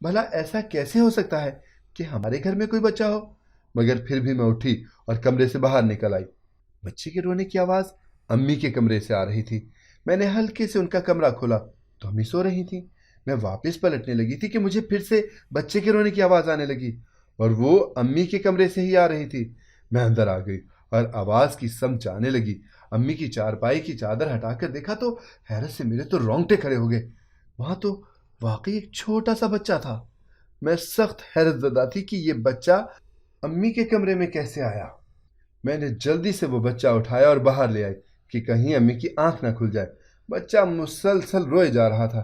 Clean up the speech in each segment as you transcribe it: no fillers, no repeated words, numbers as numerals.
بھلا ایسا کیسے ہو سکتا ہے کہ ہمارے گھر میں کوئی بچہ ہو؟ مگر پھر بھی میں اٹھی اور کمرے سے باہر نکل آئی۔ بچے کے رونے کی آواز امی کے کمرے سے آ رہی تھی۔ میں نے ہلکے سے ان کا کمرہ کھولا تو امی سو رہی تھیں۔ میں واپس پلٹنے لگی تھی کہ مجھے پھر سے بچے کے رونے کی آواز آنے لگی، اور وہ امی کے کمرے سے ہی آ رہی تھی۔ میں اندر آ گئی اور آواز کی سمجھ آنے لگی۔ امی کی چارپائی کی چادر ہٹا کر دیکھا تو حیرت سے میرے تو رونگٹے کھڑے ہو گئے۔ وہاں تو واقعی ایک چھوٹا سا بچہ تھا۔ میں سخت حیرت زدہ تھی کہ یہ بچہ امی کے کمرے میں کیسے آیا۔ میں نے جلدی سے وہ بچہ اٹھایا اور باہر لے آئی کہ کہیں امی کی آنکھ نہ کھل جائے۔ بچہ مسلسل روئے جا رہا تھا۔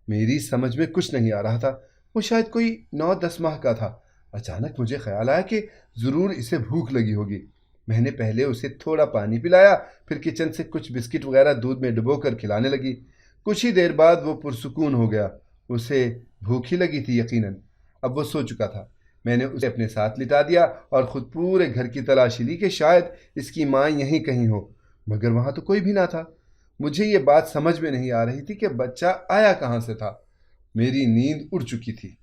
میری سمجھ میں کچھ نہیں آ رہا تھا۔ وہ شاید کوئی 9-10 ماہ کا تھا۔ اچانک مجھے خیال آیا کہ ضرور اسے بھوک لگی ہوگی۔ میں نے پہلے اسے تھوڑا پانی پلایا، پھر کچن سے کچھ بسکٹ وغیرہ دودھ میں ڈبو کر کھلانے لگی۔ کچھ ہی دیر بعد وہ پرسکون ہو گیا۔ اسے بھوک ہی لگی تھی یقیناً۔ اب وہ سو چکا تھا۔ میں نے اسے اپنے ساتھ لٹا دیا اور خود پورے گھر کی تلاشی لی کہ شاید اس کی ماں یہیں کہیں ہو، مگر وہاں تو کوئی بھی نہ تھا۔ مجھے یہ بات سمجھ میں نہیں آ رہی تھی کہ بچہ آیا کہاں سے تھا۔ میری نیند اڑ چکی تھی۔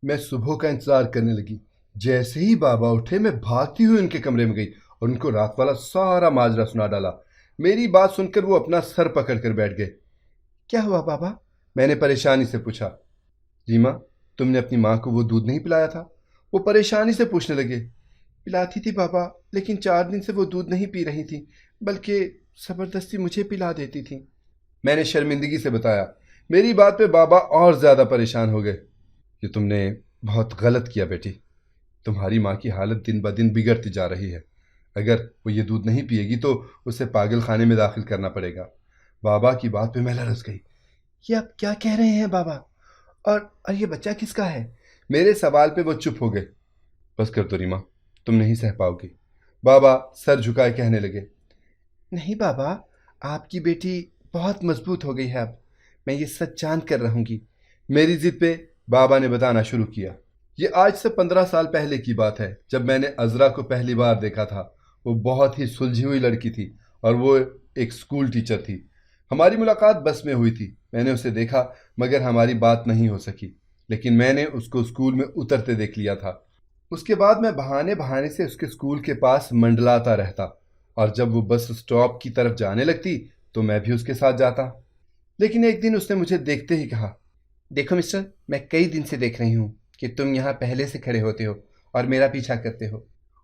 میں صبح کا انتظار کرنے لگی۔ جیسے ہی بابا اٹھے میں بھاگتی ہوئی ان کے کمرے میں گئی اور ان کو رات والا سارا ماجرا سنا ڈالا۔ میری بات سن کر وہ اپنا سر پکڑ کر بیٹھ گئے۔ کیا ہوا بابا؟ میں نے پریشانی سے پوچھا۔ ریما، تم نے اپنی ماں کو وہ دودھ نہیں پلایا تھا؟ وہ پریشانی سے پوچھنے لگے۔ پلاتی تھی بابا، لیکن 4 دن سے وہ دودھ نہیں پی رہی تھی، بلکہ زبردستی مجھے پلا دیتی تھی، میں نے شرمندگی سے بتایا۔ میری بات پہ بابا اور زیادہ پریشان ہو گئے۔ کہ تم نے بہت غلط کیا بیٹی، تمہاری ماں کی حالت دن بدن بگڑتی جا رہی ہے۔ اگر وہ یہ دودھ نہیں پیے گی تو اسے پاگل خانے میں داخل کرنا پڑے گا۔ بابا کی بات پہ میں لرز گئی۔ یہ آپ کیا کہہ رہے ہیں بابا؟ اور یہ بچہ کس کا ہے؟ میرے سوال پہ وہ چپ ہو گئے۔ بس کر دو ریما، تم نہیں سہ پاؤ گی، بابا سر جھکائے کہنے لگے۔ نہیں بابا، آپ کی بیٹی بہت مضبوط ہو گئی ہے، اب میں یہ سچ جان کر رہوں گی، میری ضد پہ بابا نے بتانا شروع کیا۔ یہ آج سے 15 سال پہلے کی بات ہے، جب میں نے عذرا کو پہلی بار دیکھا تھا۔ وہ بہت ہی سلجھی ہوئی لڑکی تھی اور وہ ایک سکول ٹیچر تھی۔ ہماری ملاقات بس میں ہوئی تھی۔ میں نے اسے دیکھا مگر ہماری بات نہیں ہو سکی، لیکن میں نے اس کو سکول میں اترتے دیکھ لیا تھا۔ اس کے بعد میں بہانے سے اس کے سکول کے پاس منڈلاتا رہتا، اور جب وہ بس سٹاپ کی طرف جانے لگتی تو میں بھی اس کے ساتھ جاتا۔ لیکن ایک دن اس نے مجھے دیکھتے ہی کہا، دیکھو مسٹر، میں کئی دن سے دیکھ رہی ہوں کہ تم یہاں پہلے سے کھڑے ہوتے ہو اور میرا پیچھا کرتے ہو۔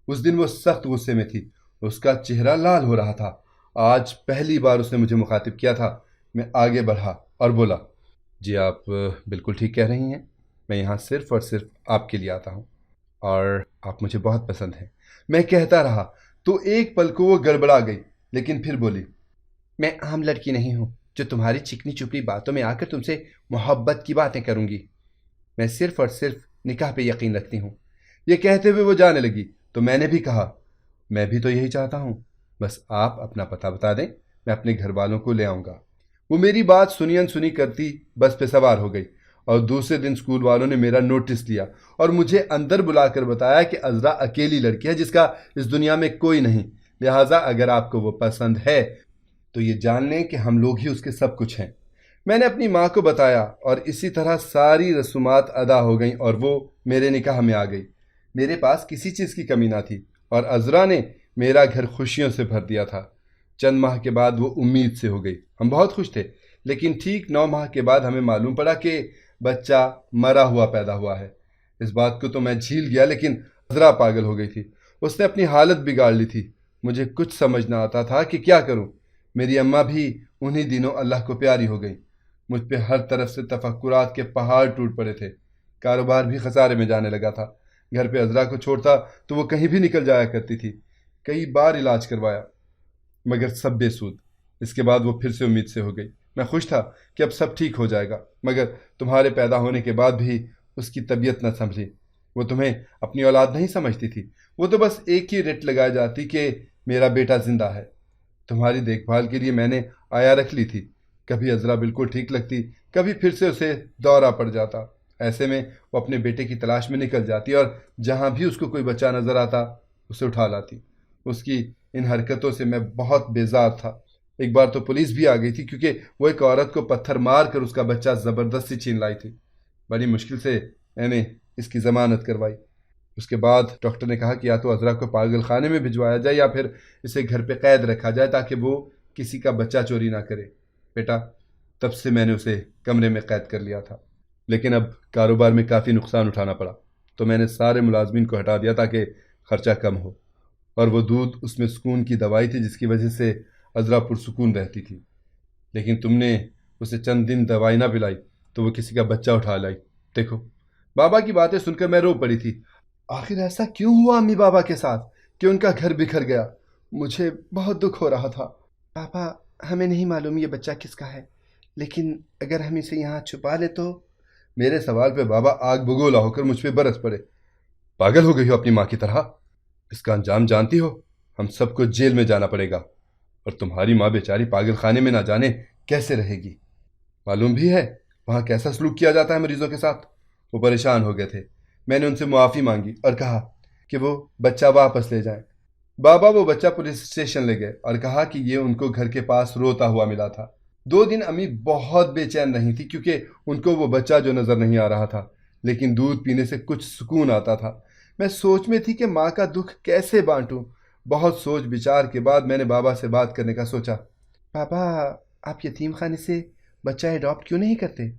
اس دن وہ سخت غصے میں تھی، اس کا چہرہ لال ہو رہا تھا۔ آج پہلی بار اس نے مجھے مخاطب کیا تھا۔ میں آگے بڑھا اور بولا، جی آپ بالکل ٹھیک کہہ رہی ہیں، میں یہاں صرف اور صرف آپ کے لیے آتا ہوں، اور آپ مجھے بہت پسند ہیں۔ میں کہتا رہا تو ایک پل کو وہ گڑبڑا گئی، لیکن پھر بولی، میں عام لڑکی نہیں ہوں جو تمہاری چکنی چپڑی باتوں میں آ کر تم سے محبت کی باتیں کروں گی۔ میں صرف اور صرف نکاح پہ یقین رکھتی ہوں۔ یہ کہتے ہوئے وہ جانے لگی تو میں نے بھی کہا، میں بھی تو یہی چاہتا ہوں، بس آپ اپنا پتہ بتا دیں، میں اپنے گھر والوں کو لے آؤں گا۔ وہ میری بات سنی انسنی کرتی بس پہ سوار ہو گئی، اور دوسرے دن اسکول والوں نے میرا نوٹس لیا اور مجھے اندر بلا کر بتایا کہ عذرا اکیلی لڑکی ہے جس کا اس دنیا میں کوئی نہیں، لہٰذا اگر آپ کو وہ پسند ہے تو یہ جان لیں کہ ہم لوگ ہی اس کے سب کچھ ہیں۔ میں نے اپنی ماں کو بتایا اور اسی طرح ساری رسومات ادا ہو گئیں اور وہ میرے نکاح میں آ گئی۔ میرے پاس کسی چیز کی کمی نہ تھی اور عذرا نے میرا گھر خوشیوں سے بھر دیا تھا۔ چند ماہ کے بعد وہ امید سے ہو گئی۔ ہم بہت خوش تھے، لیکن ٹھیک 9 ماہ کے بعد ہمیں معلوم پڑا کہ بچہ مرا ہوا پیدا ہوا ہے۔ اس بات کو تو میں جھیل گیا، لیکن عذرا پاگل ہو گئی تھی۔ اس نے اپنی حالت بگاڑ لی تھی۔ مجھے کچھ سمجھ نہ آتا تھا کہ کیا کروں۔ میری اماں بھی انہی دنوں اللہ کو پیاری ہو گئی۔ مجھ پہ ہر طرف سے تفکرات کے پہاڑ ٹوٹ پڑے تھے۔ کاروبار بھی خسارے میں جانے لگا تھا۔ گھر پہ عذرا کو چھوڑتا تو وہ کہیں بھی نکل جایا کرتی تھی۔ کئی بار علاج کروایا مگر سب بے سود۔ اس کے بعد وہ پھر سے امید سے ہو گئی۔ میں خوش تھا کہ اب سب ٹھیک ہو جائے گا، مگر تمہارے پیدا ہونے کے بعد بھی اس کی طبیعت نہ سنبھلی۔ وہ تمہیں اپنی اولاد نہیں سمجھتی تھی، وہ تو بس ایک ہی رٹ لگائے جاتی کہ میرا بیٹا زندہ ہے۔ تمہاری دیکھ بھال کے لیے میں نے آیا رکھ لی تھی۔ کبھی عذرا بالکل ٹھیک لگتی، کبھی پھر سے اسے دورہ پڑ جاتا۔ ایسے میں وہ اپنے بیٹے کی تلاش میں نکل جاتی اور جہاں بھی اس کو کوئی بچہ نظر آتا اسے اٹھا لاتی۔ اس کی ان حرکتوں سے میں بہت بیزار تھا۔ ایک بار تو پولیس بھی آ گئی تھی کیونکہ وہ ایک عورت کو پتھر مار کر اس کا بچہ زبردستی چھین لائی تھی۔ بڑی مشکل سے میں نے اس کی ضمانت کروائی۔ اس کے بعد ڈاکٹر نے کہا کہ یا تو عذرا کو پاگل خانے میں بھجوایا جائے یا پھر اسے گھر پہ قید رکھا جائے تاکہ وہ کسی کا بچہ چوری نہ کرے۔ بیٹا، تب سے میں نے اسے کمرے میں قید کر لیا تھا، لیکن اب کاروبار میں کافی نقصان اٹھانا پڑا تو میں نے سارے ملازمین کو ہٹا دیا تاکہ خرچہ کم ہو، اور وہ دودھ اس میں سکون کی دوائی تھی جس کی وجہ سے عذرا پرسکون رہتی تھی۔ لیکن تم نے اسے چند دن دوائی نہ پلائی تو وہ کسی کا بچہ اٹھا لائی۔ دیکھو، بابا کی باتیں سن کر میں رو پڑی تھی۔ آخر ایسا کیوں ہوا امی بابا کے ساتھ کہ ان کا گھر بکھر گیا؟ مجھے بہت دکھ ہو رہا تھا۔ پاپا، ہمیں نہیں معلوم یہ بچہ کس کا ہے، لیکن اگر ہم اسے یہاں چھپا لے تو… میرے سوال پہ بابا آگ بگولا ہو کر مجھ پہ برس پڑے۔ پاگل ہو گئی ہو اپنی ماں کی طرح؟ اس کا انجام جانتی ہو؟ ہم سب کو جیل میں جانا پڑے گا، اور تمہاری ماں بیچاری پاگل خانے میں نہ جانے کیسے رہے گی۔ معلوم بھی ہے وہاں کیسا سلوک کیا جاتا ہے مریضوں کے ساتھ۔ وہ پریشان ہو گئے تھے۔ میں نے ان سے معافی مانگی اور کہا کہ وہ بچہ واپس لے جائیں۔ بابا وہ بچہ پولیس اسٹیشن لے گئے اور کہا کہ یہ ان کو گھر کے پاس روتا ہوا ملا تھا۔ 2 دن امی بہت بے چین رہی تھی کیونکہ ان کو وہ بچہ جو نظر نہیں آ رہا تھا، لیکن دودھ پینے سے کچھ سکون آتا تھا۔ میں سوچ میں تھی کہ ماں کا دکھ کیسے بانٹوں۔ بہت سوچ بچار کے بعد میں نے بابا سے بات کرنے کا سوچا۔ بابا، آپ یتیم خانے سے بچہ اڈاپٹ کیوں نہیں کرتے؟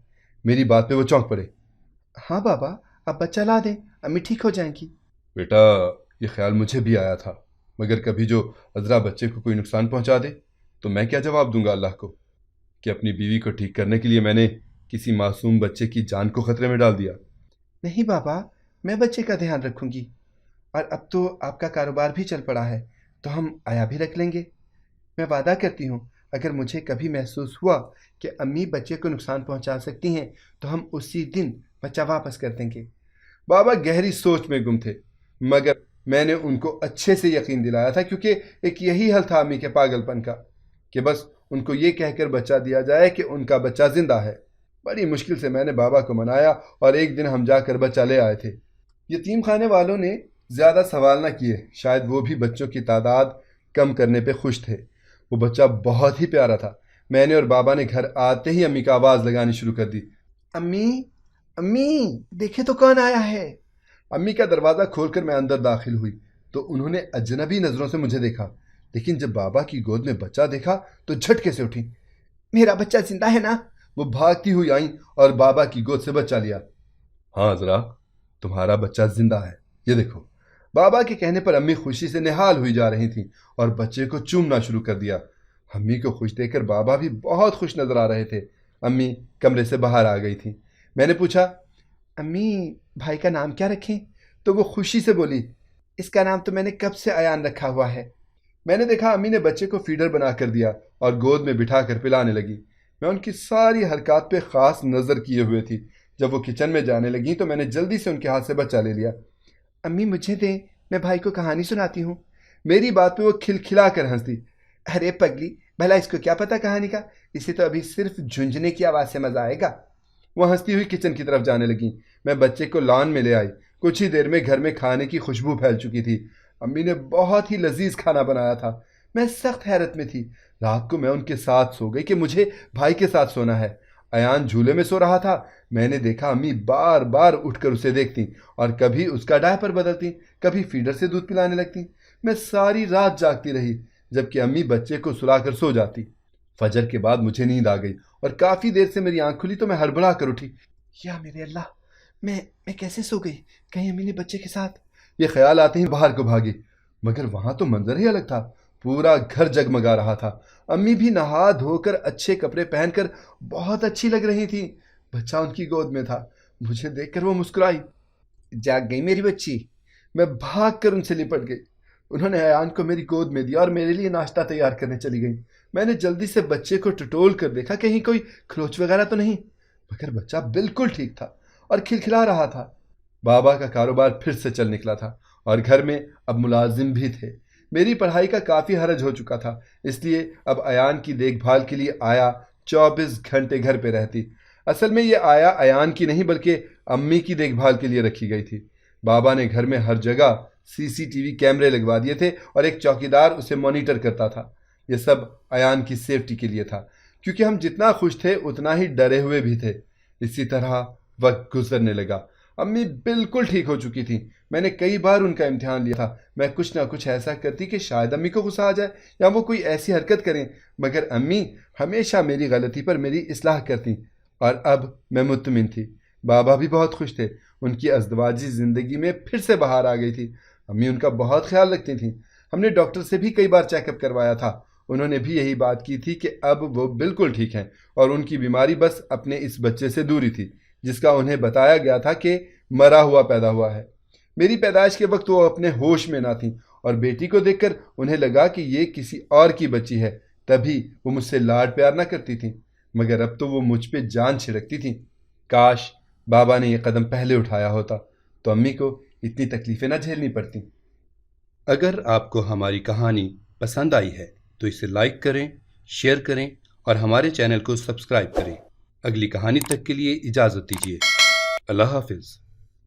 میری بات پہ وہ چونک پڑے۔ ہاں بابا، آپ بچہ لا دیں، امی ٹھیک ہو جائیں گی۔ بیٹا، یہ خیال مجھے بھی آیا تھا، مگر کبھی جو عذرا بچے کو کوئی نقصان پہنچا دے تو میں کیا جواب دوں گا اللہ کو کہ اپنی بیوی کو ٹھیک کرنے کے لیے میں نے کسی معصوم بچے کی جان کو خطرے میں ڈال دیا۔ نہیں بابا، میں بچے کا دھیان رکھوں گی، اور اب تو آپ کا کاروبار بھی چل پڑا ہے تو ہم آیا بھی رکھ لیں گے۔ میں وعدہ کرتی ہوں اگر مجھے کبھی محسوس ہوا کہ امی بچے کو نقصان پہنچا سکتی ہیں تو ہم اسی دن بچہ واپس کر دیں گے۔ بابا گہری سوچ میں گم تھے، مگر میں نے ان کو اچھے سے یقین دلایا تھا کیونکہ ایک یہی حل تھا امی کے پاگل پن کا کہ بس ان کو یہ کہہ کر بچہ دیا جائے کہ ان کا بچہ زندہ ہے۔ بڑی مشکل سے میں نے بابا کو منایا اور ایک دن ہم جا کر بچہ لے آئے تھے۔ یتیم خانے والوں نے زیادہ سوال نہ کیے، شاید وہ بھی بچوں کی تعداد کم کرنے پہ خوش تھے۔ وہ بچہ بہت ہی پیارا تھا۔ میں نے اور بابا نے گھر آتے ہی امی کا آواز لگانی شروع کر دی۔ امی، امی، دیکھیں تو کون آیا ہے۔ امی کا دروازہ کھول کر میں اندر داخل ہوئی تو انہوں نے اجنبی نظروں سے مجھے دیکھا، لیکن جب بابا کی گود میں بچہ دیکھا تو جھٹکے سے اٹھی۔ میرا بچہ زندہ ہے نا؟ وہ بھاگتی ہوئی آئیں اور بابا کی گود سے بچہ لیا۔ ہاں عذرا، تمہارا بچہ زندہ ہے، یہ دیکھو۔ بابا کے کہنے پر امی خوشی سے نہال ہوئی جا رہی تھیں اور بچے کو چومنا شروع کر دیا۔ امی کو خوش دیکھ کر بابا بھی بہت خوش نظر آ رہے تھے۔ امی کمرے سے باہر آ گئی تھیں۔ میں نے پوچھا، امی بھائی کا نام کیا رکھیں؟ تو وہ خوشی سے بولی، اس کا نام تو میں نے کب سے ایان رکھا ہوا ہے۔ میں نے دیکھا امی نے بچے کو فیڈر بنا کر دیا اور گود میں بٹھا کر پلانے لگی۔ میں ان کی ساری حرکات پہ خاص نظر کیے ہوئے تھی۔ جب وہ کچن میں جانے لگیں تو میں نے جلدی سے ان کے ہاتھ سے بچہ لے لیا۔ امی مجھے دیں، میں بھائی کو کہانی سناتی ہوں۔ میری بات پہ وہ کھلکھلا کر ہنس دی۔ ارے پگلی، بھلا اس کو کیا پتا کہانی کا؟ اسے تو ابھی صرف جھنجھنے کی آواز سے مزہ آئے گا۔ وہ ہنستی ہوئی کچن کی طرف جانے لگیں۔ میں بچے کو لان میں لے آئی۔ کچھ ہی دیر میں گھر میں کھانے کی خوشبو پھیل چکی تھی۔ امی نے بہت ہی لذیذ کھانا بنایا تھا۔ میں سخت حیرت میں تھی۔ رات کو میں ان کے ساتھ سو گئی کہ مجھے بھائی کے ساتھ سونا ہے۔ ایان جھولے میں سو رہا تھا۔ میں نے دیکھا امی بار بار اٹھ کر اسے دیکھتی اور کبھی اس کا ڈائپر بدلتی، کبھی فیڈر سے دودھ پلانے لگتی۔ میں ساری رات جاگتی رہی جبکہ امی بچے کو سلا کر سو جاتی۔ فجر کے بعد مجھے نیند آ گئی اور کافی دیر سے میری آنکھ کھلی تو میں ہڑبڑا کر اٹھی۔ یا میرے اللہ، میں کیسے سو گئی؟ کہیں امی نے بچے کے ساتھ… یہ خیال آتے ہی باہر کو بھاگی، مگر وہاں تو منظر ہی الگ تھا۔ پورا گھر جگمگا رہا تھا۔ امی بھی نہا دھو کر اچھے کپڑے پہن کر بہت اچھی لگ رہی تھی۔ بچہ ان کی گود میں تھا۔ مجھے دیکھ کر وہ مسکرائی۔ جاگ گئی میری بچی؟ میں بھاگ کر ان سے لپٹ گئی۔ انہوں نے ایان کو میری گود میں دیا اور میرے لیے ناشتہ تیار کرنے چلی گئیں۔ میں نے جلدی سے بچے کو ٹٹول کر دیکھا کہیں کوئی کھروچ وغیرہ تو نہیں، مگر بچہ بالکل ٹھیک تھا اور کھلکھلا رہا تھا۔ بابا کا کاروبار پھر سے چل نکلا تھا اور گھر میں اب ملازم بھی تھے۔ میری پڑھائی کا کافی حرج ہو چکا تھا، اس لیے اب ایان کی دیکھ بھال کے لیے آیا 24 گھنٹے گھر پہ رہتی۔ اصل میں یہ آیا ایان کی نہیں بلکہ امی کی دیکھ بھال کے لیے رکھی گئی تھی۔ بابا نے گھر میں ہر جگہ CCTV کیمرے لگوا دیے تھے اور ایک چوکیدار اسے مانیٹر کرتا تھا۔ یہ سب ایان کی سیفٹی کے لیے تھا، کیونکہ ہم جتنا خوش تھے اتنا ہی ڈرے ہوئے بھی تھے۔ اسی طرح وقت گزرنے لگا۔ امی بالکل ٹھیک ہو چکی تھیں۔ میں نے کئی بار ان کا امتحان لیا تھا۔ میں کچھ نہ کچھ ایسا کرتی کہ شاید امی کو غصہ آ جائے یا وہ کوئی ایسی حرکت کریں، مگر امی ہمیشہ میری غلطی پر میری اصلاح کرتیں، اور اب میں مطمئن تھی۔ بابا بھی بہت خوش تھے۔ ان کی ازدواجی زندگی میں پھر سے بہار آ گئی تھی۔ امی ان کا بہت خیال رکھتی تھیں۔ ہم نے ڈاکٹر سے بھی کئی بار چیک اپ کروایا تھا۔ انہوں نے بھی یہی بات کی تھی کہ اب وہ بالکل ٹھیک ہیں، اور ان کی بیماری بس اپنے اس بچے سے دوری تھی جس کا انہیں بتایا گیا تھا کہ مرا ہوا پیدا ہوا ہے۔ میری پیدائش کے وقت وہ اپنے ہوش میں نہ تھیں، اور بیٹی کو دیکھ کر انہیں لگا کہ یہ کسی اور کی بچی ہے، تبھی وہ مجھ سے لاڈ پیار نہ کرتی تھیں، مگر اب تو وہ مجھ پہ جان چھڑکتی تھیں۔ کاش بابا نے یہ قدم پہلے اٹھایا ہوتا تو امی کو اتنی تکلیفیں نہ جھیلنی پڑتیں۔ اگر آپ کو ہماری کہانی پسند آئی ہے تو اسے لائک کریں، شیئر کریں اور ہمارے چینل کو سبسکرائب کریں۔ اگلی کہانی تک کے لیے اجازت دیجیے۔ اللہ حافظ۔